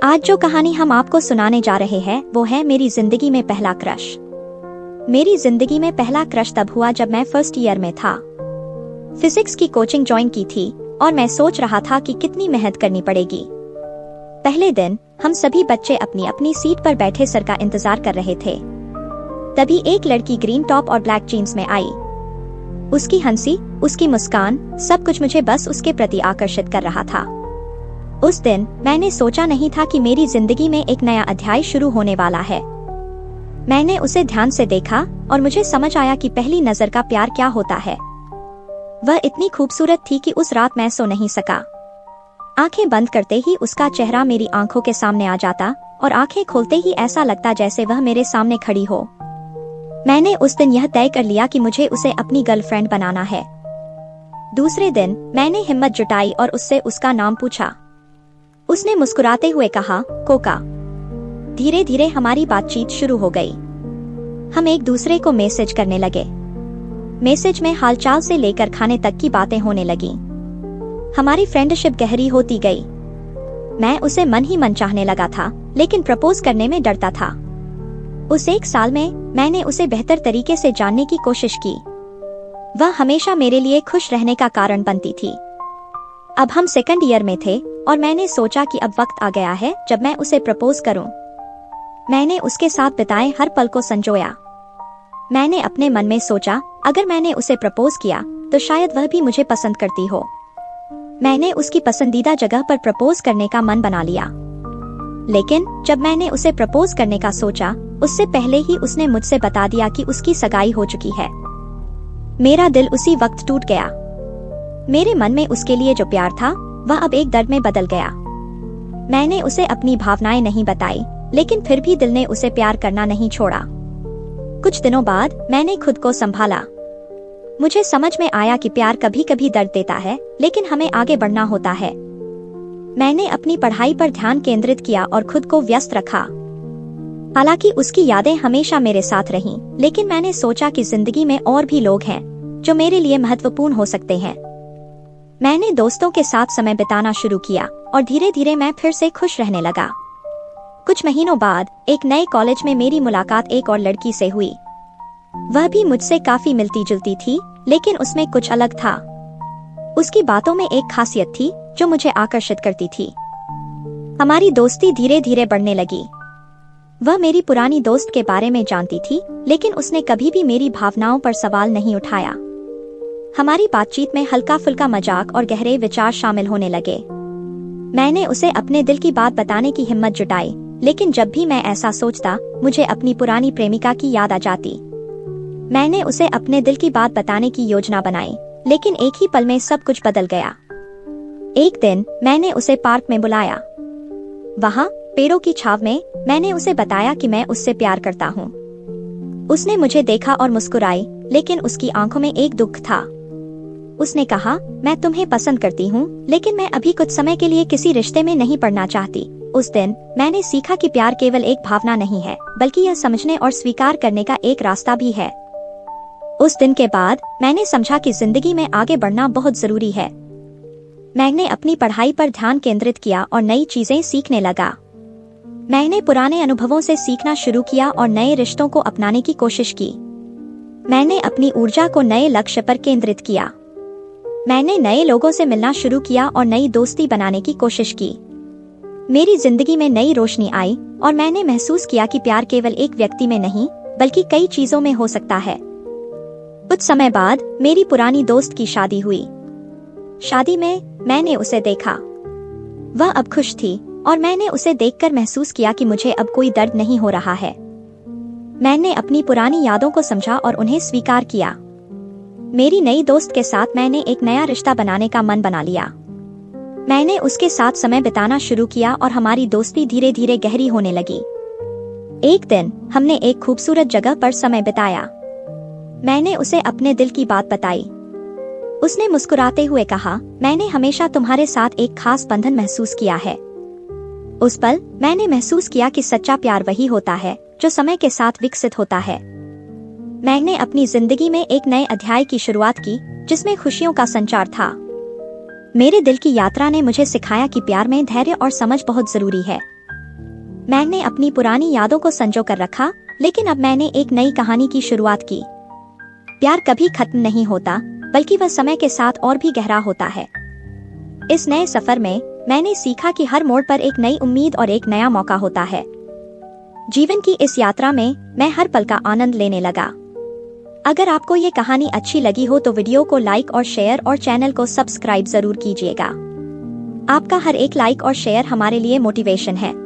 आज जो कहानी हम आपको सुनाने जा रहे हैं वो है मेरी जिंदगी में पहला क्रश। मेरी जिंदगी में पहला क्रश तब हुआ जब मैं फर्स्ट ईयर में था। फिजिक्स की कोचिंग ज्वाइन की थी और मैं सोच रहा था कि कितनी मेहनत करनी पड़ेगी। पहले दिन हम सभी बच्चे अपनी अपनी सीट पर बैठे सर का इंतजार कर रहे थे। तभी एक लड़की ग्रीन टॉप और ब्लैक जीन्स में आई। उसकी हंसी, उसकी मुस्कान, सब कुछ मुझे बस उसके प्रति आकर्षित कर रहा था। उस दिन मैंने सोचा नहीं था कि मेरी जिंदगी में एक नया अध्याय शुरू होने वाला है। मैंने उसे ध्यान से देखा और मुझे समझ आया कि पहली नजर का प्यार क्या होता है। वह इतनी खूबसूरत थी कि उस रात मैं सो नहीं सका। आंखें बंद करते ही उसका चेहरा मेरी आंखों के सामने आ जाता और आंखें खोलते ही ऐसा लगता जैसे वह मेरे सामने खड़ी हो। मैंने उस दिन यह तय कर लिया कि मुझे उसे अपनी गर्लफ्रेंड बनाना है। दूसरे दिन मैंने हिम्मत जुटाई और उससे उसका नाम पूछा। उसने मुस्कुराते हुए कहा, कोका। धीरे धीरे हमारी बातचीत शुरू हो गई। हम एक दूसरे को मैसेज करने लगे। मैसेज में हालचाल से लेकर खाने तक की बातें होने लगी। हमारी फ्रेंडशिप गहरी होती गई। मैं उसे मन ही मन चाहने लगा था, लेकिन प्रपोज करने में डरता था। उस एक साल में मैंने उसे बेहतर तरीके से जानने की कोशिश की। वह हमेशा मेरे लिए खुश रहने का कारण बनती थी। अब हम सेकंड ईयर में थे और मैंने सोचा कि अब वक्त आ गया है जब मैं उसे प्रपोज करूं। मैंने उसके साथ बिताए हर पल को संजोया। मैंने अपने मन में सोचा, अगर मैंने उसे प्रपोज किया तो शायद वह भी मुझे पसंद करती हो। मैंने उसकी पसंदीदा जगह पर प्रपोज करने का मन बना लिया। लेकिन जब मैंने उसे प्रपोज करने का सोचा, उससे पहले ही उसने मुझसे बता दिया कि उसकी सगाई हो चुकी है। मेरा दिल उसी वक्त टूट गया। मेरे मन में उसके लिए जो प्यार था वह अब एक दर्द में बदल गया। मैंने उसे अपनी भावनाएं नहीं बताई, लेकिन फिर भी दिल ने उसे प्यार करना नहीं छोड़ा। कुछ दिनों बाद मैंने खुद को संभाला। मुझे समझ में आया कि प्यार कभी कभी दर्द देता है, लेकिन हमें आगे बढ़ना होता है। मैंने अपनी पढ़ाई पर ध्यान केंद्रित किया और खुद को व्यस्त रखा। हालांकि उसकी यादें हमेशा मेरे साथ रहीं, लेकिन मैंने सोचा कि जिंदगी में और भी लोग हैं जो मेरे लिए महत्वपूर्ण हो सकते हैं। मैंने दोस्तों के साथ समय बिताना शुरू किया और धीरे धीरे मैं फिर से खुश रहने लगा। कुछ महीनों बाद एक नए कॉलेज में मेरी मुलाकात एक और लड़की से हुई। वह भी मुझसे काफी मिलती जुलती थी, लेकिन उसमें कुछ अलग था। उसकी बातों में एक खासियत थी जो मुझे आकर्षित करती थी। हमारी दोस्ती धीरे धीरे बढ़ने लगी। वह मेरी पुरानी दोस्त के बारे में जानती थी, लेकिन उसने कभी भी मेरी भावनाओं पर सवाल नहीं उठाया। हमारी बातचीत में हल्का फुल्का मजाक और गहरे विचार शामिल होने लगे। मैंने उसे अपने दिल की बात बताने की हिम्मत जुटाई, लेकिन जब भी मैं ऐसा सोचता, मुझे अपनी पुरानी प्रेमिका की याद आ जाती। मैंने उसे अपने दिल की बात बताने की योजना बनाई, लेकिन एक ही पल में सब कुछ बदल गया। एक दिन मैंने उसे पार्क में बुलाया। वहाँ पेड़ों की छाव में मैंने उसे बताया कि मैं उससे प्यार करता हूँ। उसने मुझे देखा और मुस्कुराई, लेकिन उसकी आंखों में एक दुख था। उसने कहा, मैं तुम्हें पसंद करती हूँ, लेकिन मैं अभी कुछ समय के लिए किसी रिश्ते में नहीं पड़ना चाहती। उस दिन मैंने सीखा कि प्यार केवल एक भावना नहीं है, बल्कि यह समझने और स्वीकार करने का एक रास्ता भी है। उस दिन के बाद मैंने समझा कि जिंदगी में आगे बढ़ना बहुत जरूरी है। मैंने अपनी पढ़ाई पर ध्यान केंद्रित किया और नई चीजें सीखने लगा। मैंने पुराने अनुभवों से सीखना शुरू किया और नए रिश्तों को अपनाने की कोशिश की। मैंने अपनी ऊर्जा को नए लक्ष्य पर केंद्रित किया। मैंने नए लोगों से मिलना शुरू किया और नई दोस्ती बनाने की कोशिश की। मेरी जिंदगी में नई रोशनी आई और मैंने महसूस किया कि प्यार केवल एक व्यक्ति में नहीं, बल्कि कई चीजों में हो सकता है। कुछ समय बाद मेरी पुरानी दोस्त की शादी हुई। शादी में मैंने उसे देखा। वह अब खुश थी और मैंने उसे देखकर महसूस किया कि मुझे अब कोई दर्द नहीं हो रहा है। मैंने अपनी पुरानी यादों को समझा और उन्हें स्वीकार किया। मेरी नई दोस्त के साथ मैंने एक नया रिश्ता बनाने का मन बना लिया। मैंने उसके साथ समय बिताना शुरू किया और हमारी दोस्ती धीरे धीरे गहरी होने लगी। एक दिन हमने एक खूबसूरत जगह पर समय बिताया। मैंने उसे अपने दिल की बात बताई। उसने मुस्कुराते हुए कहा, मैंने हमेशा तुम्हारे साथ एक खास बंधन महसूस किया है। उस पल मैंने महसूस किया कि सच्चा प्यार वही होता है जो समय के साथ विकसित होता है। मैंने अपनी जिंदगी में एक नए अध्याय की शुरुआत की, जिसमें खुशियों का संचार था। मेरे दिल की यात्रा ने मुझे सिखाया कि प्यार में धैर्य और समझ बहुत जरूरी है। मैंने अपनी पुरानी यादों को संजो कर रखा, लेकिन अब मैंने एक नई कहानी की शुरुआत की। प्यार कभी खत्म नहीं होता, बल्कि वह समय के साथ और भी गहरा होता है। इस नए सफर में मैंने सीखा कि हर मोड़ पर एक नई उम्मीद और एक नया मौका होता है। जीवन की इस यात्रा में मैं हर पल का आनंद लेने लगा। अगर आपको ये कहानी अच्छी लगी हो तो वीडियो को लाइक और शेयर और चैनल को सब्सक्राइब जरूर कीजिएगा। आपका हर एक लाइक और शेयर हमारे लिए मोटिवेशन है।